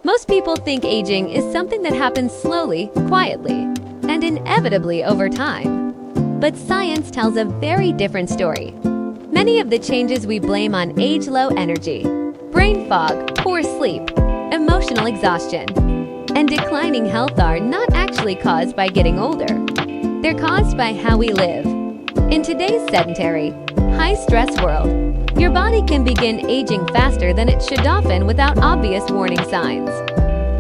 Most people think aging is something that happens slowly, quietly, and inevitably over time. But science tells a very different story. Many of the changes we blame on age, low energy, brain fog, poor sleep, emotional exhaustion, and declining health are not actually caused by getting older. They're caused by how we live. In today's sedentary, high-stress world, your body can begin aging faster than it should, often without obvious warning signs.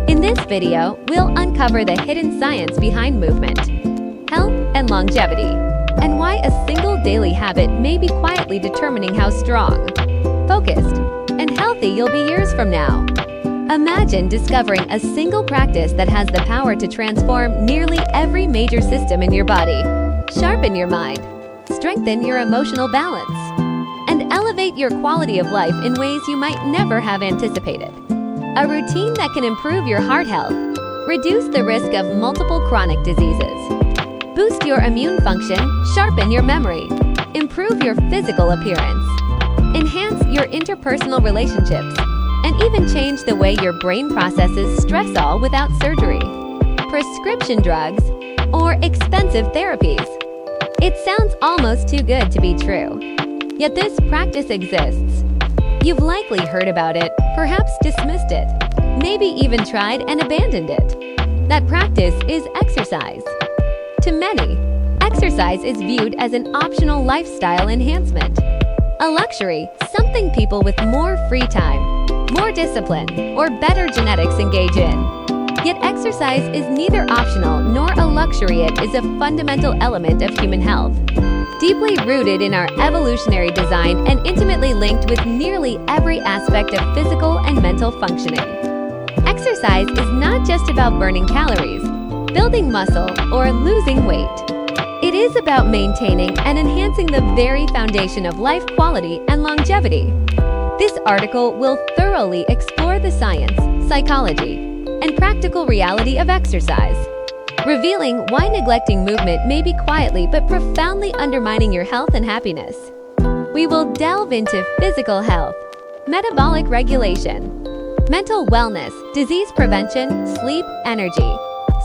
In this video, we'll uncover the hidden science behind movement, health, and longevity, and why a single daily habit may be quietly determining how strong, focused, and healthy you'll be years from now. Imagine discovering a single practice that has the power to transform nearly every major system in your body, sharpen your mind, strengthen your emotional balance, and elevate your quality of life in ways you might never have anticipated. A routine that can improve your heart health, reduce the risk of multiple chronic diseases, boost your immune function, sharpen your memory, improve your physical appearance, enhance your interpersonal relationships, and even change the way your brain processes stress, all without surgery, prescription drugs, or expensive therapies. It sounds almost too good to be true. Yet this practice exists. You've likely heard about it, perhaps dismissed it, maybe even tried and abandoned it. That practice is exercise. To many, exercise is viewed as an optional lifestyle enhancement, a luxury, something people with more free time, more discipline, or better genetics engage in. Yet exercise is neither optional nor a luxury. It is a fundamental element of human health, deeply rooted in our evolutionary design and intimately linked with nearly every aspect of physical and mental functioning. Exercise is not just about burning calories, building muscle, or losing weight. It is about maintaining and enhancing the very foundation of life quality and longevity. This article will thoroughly explore the science, psychology, and practical reality of exercise, revealing why neglecting movement may be quietly but profoundly undermining your health and happiness. We will delve into physical health, metabolic regulation, mental wellness, disease prevention, sleep, energy,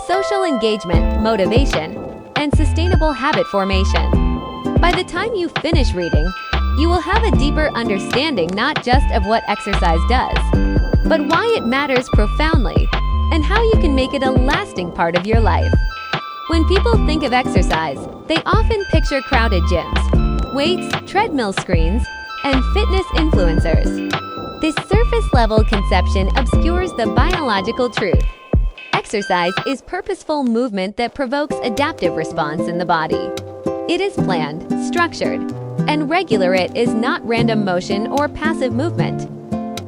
social engagement, motivation, and sustainable habit formation. By the time you finish reading, you will have a deeper understanding not just of what exercise does, but why it matters profoundly and how you can make it a lasting part of your life. When people think of exercise, they often picture crowded gyms, weights, treadmill screens, and fitness influencers. This surface-level conception obscures the biological truth. Exercise is purposeful movement that provokes adaptive response in the body. It is planned, structured, and regular. It is not random motion or passive movement.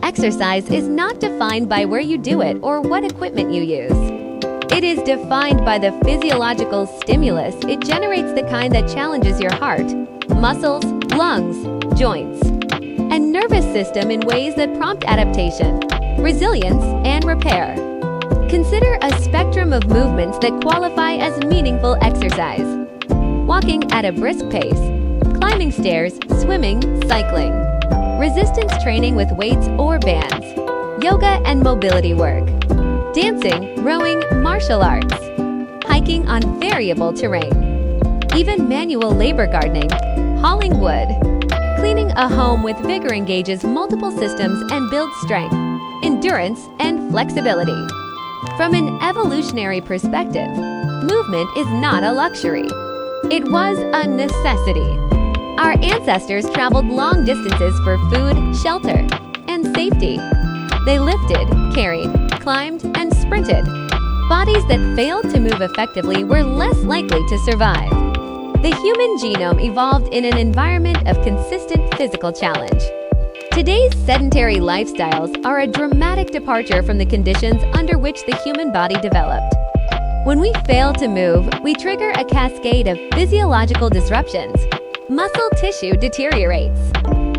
Exercise is not defined by where you do it or what equipment you use. It is defined by the physiological stimulus it generates, the kind that challenges your heart, muscles, lungs, joints, and nervous system in ways that prompt adaptation, resilience, and repair. Consider a spectrum of movements that qualify as meaningful exercise: walking at a brisk pace, climbing stairs, swimming, cycling, resistance training with weights or bands, yoga and mobility work, dancing, rowing, martial arts, hiking on variable terrain, even manual labor, gardening, hauling wood. Cleaning a home with vigor engages multiple systems and builds strength, endurance, and flexibility. From an evolutionary perspective, movement is not a luxury. It was a necessity. Our ancestors traveled long distances for food, shelter, and safety. They lifted, carried, climbed, and sprinted. Bodies that failed to move effectively were less likely to survive. The human genome evolved in an environment of consistent physical challenge. Today's sedentary lifestyles are a dramatic departure from the conditions under which the human body developed. When we fail to move, we trigger a cascade of physiological disruptions. Muscle tissue deteriorates,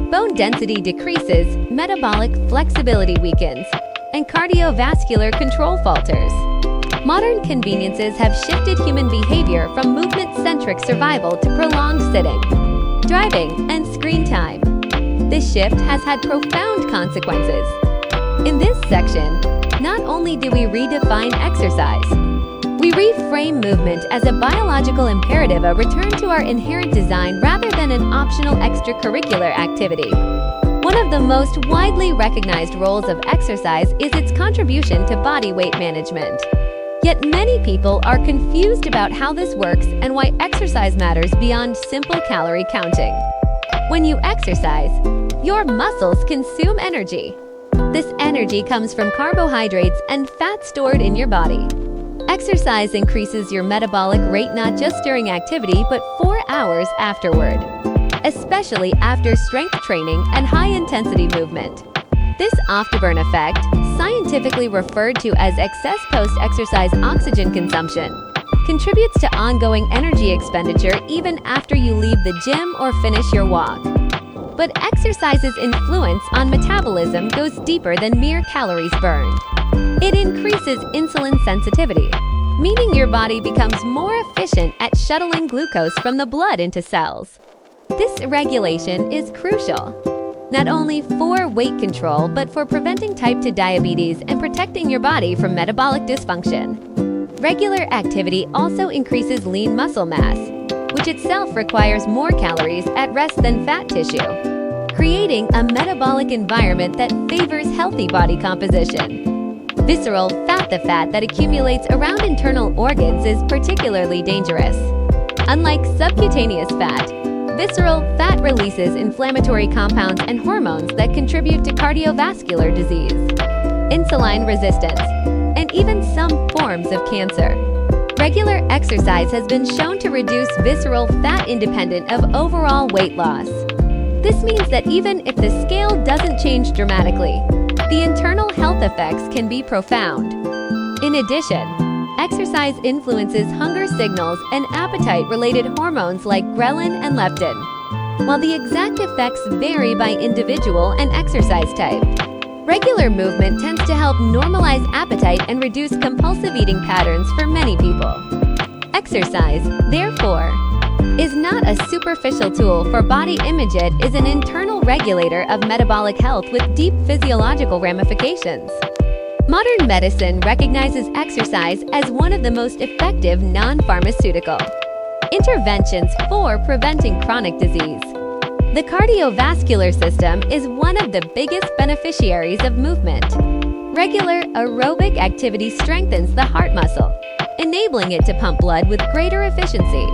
bone density decreases, metabolic flexibility weakens, and cardiovascular control falters. Modern conveniences have shifted human behavior from movement-centric survival to prolonged sitting, driving, and screen time. This shift has had profound consequences. In this section, not only only do we redefine exercise, we reframe movement as a biological imperative, a return to our inherent design rather than an optional extracurricular activity. One of the most widely recognized roles of exercise is its contribution to body weight management. Yet many people are confused about how this works and why exercise matters beyond simple calorie counting. When you exercise, your muscles consume energy. This energy comes from carbohydrates and fat stored in your body. Exercise increases your metabolic rate not just during activity but 4 hours afterward, especially after strength training and high-intensity movement. This afterburn effect, scientifically referred to as excess post-exercise oxygen consumption, contributes to ongoing energy expenditure even after you leave the gym or finish your walk. But exercise's influence on metabolism goes deeper than mere calories burned. It increases insulin sensitivity, meaning your body becomes more efficient at shuttling glucose from the blood into cells. This regulation is crucial, not only for weight control but for preventing type 2 diabetes and protecting your body from metabolic dysfunction. Regular activity also increases lean muscle mass, which itself requires more calories at rest than fat tissue, creating a metabolic environment that favors healthy body composition. Visceral fat, the fat that accumulates around internal organs, is particularly dangerous. Unlike subcutaneous fat, visceral fat releases inflammatory compounds and hormones that contribute to cardiovascular disease, insulin resistance, and even some forms of cancer. Regular exercise has been shown to reduce visceral fat independent of overall weight loss. This means that even if the scale doesn't change dramatically, the internal health effects can be profound. In addition, exercise influences hunger signals and appetite-related hormones like ghrelin and leptin. While the exact effects vary by individual and exercise type, regular movement tends to help normalize appetite and reduce compulsive eating patterns for many people. Exercise, therefore, is not a superficial tool for body image. It is an internal regulator of metabolic health with deep physiological ramifications. Modern medicine recognizes exercise as one of the most effective non-pharmaceutical interventions for preventing chronic disease. The cardiovascular system is one of the biggest beneficiaries of movement. Regular aerobic activity strengthens the heart muscle, enabling it to pump blood with greater efficiency.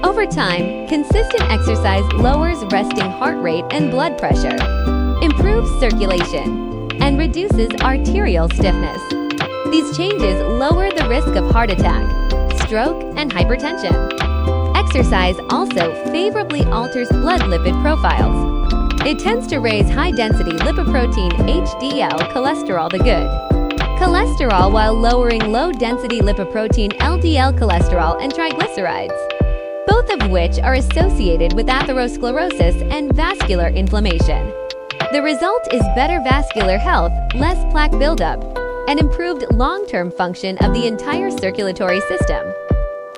Over time, consistent exercise lowers resting heart rate and blood pressure, improves circulation, and reduces arterial stiffness. These changes lower the risk of heart attack, stroke, and hypertension. Exercise also favorably alters blood lipid profiles. It tends to raise high-density lipoprotein HDL cholesterol, the good cholesterol, while lowering low-density lipoprotein LDL cholesterol and triglycerides, both of which are associated with atherosclerosis and vascular inflammation. The result is better vascular health, less plaque buildup, and improved long-term function of the entire circulatory system.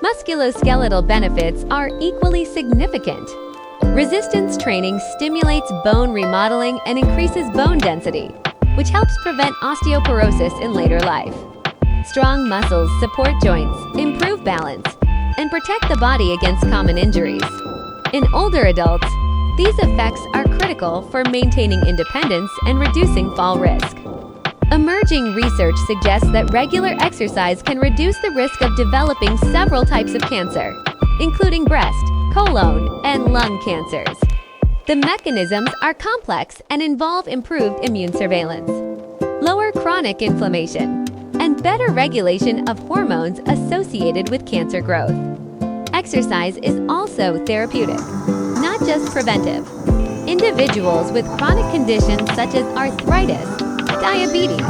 Musculoskeletal benefits are equally significant. Resistance training stimulates bone remodeling and increases bone density, which helps prevent osteoporosis in later life. Strong muscles support joints, improve balance, and protect the body against common injuries. In older adults, these effects are critical for maintaining independence and reducing fall risk. Emerging research suggests that regular exercise can reduce the risk of developing several types of cancer, including breast, colon, and lung cancers. The mechanisms are complex and involve improved immune surveillance, lower chronic inflammation, and better regulation of hormones associated with cancer growth. Exercise is also therapeutic, not just preventive. Individuals with chronic conditions such as arthritis, diabetes,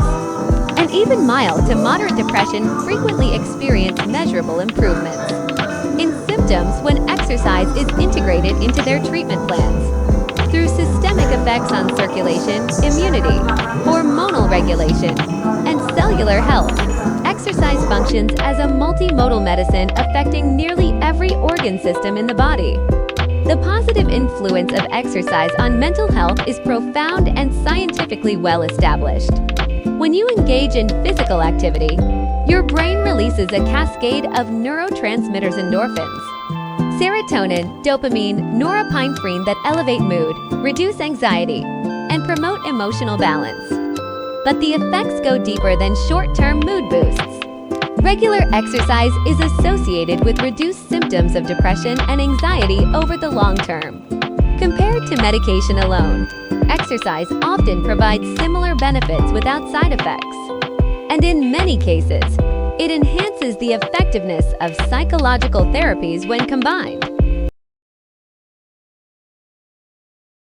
and even mild to moderate depression frequently experience measurable improvements in symptoms when exercise is integrated into their treatment plans. Through systemic effects on circulation, immunity, hormonal regulation, and cellular health, exercise functions as a multimodal medicine affecting nearly every organ system in the body. The positive influence of exercise on mental health is profound and scientifically well established. When you engage in physical activity, your brain releases a cascade of neurotransmitters endorphins, serotonin, dopamine, norepinephrine that elevate mood, reduce anxiety, and promote emotional balance. But the effects go deeper than short-term mood boosts. Regular exercise is associated with reduced symptoms of depression and anxiety over the long term. Compared to medication alone, exercise often provides similar benefits without side effects. And in many cases, it enhances the effectiveness of psychological therapies when combined.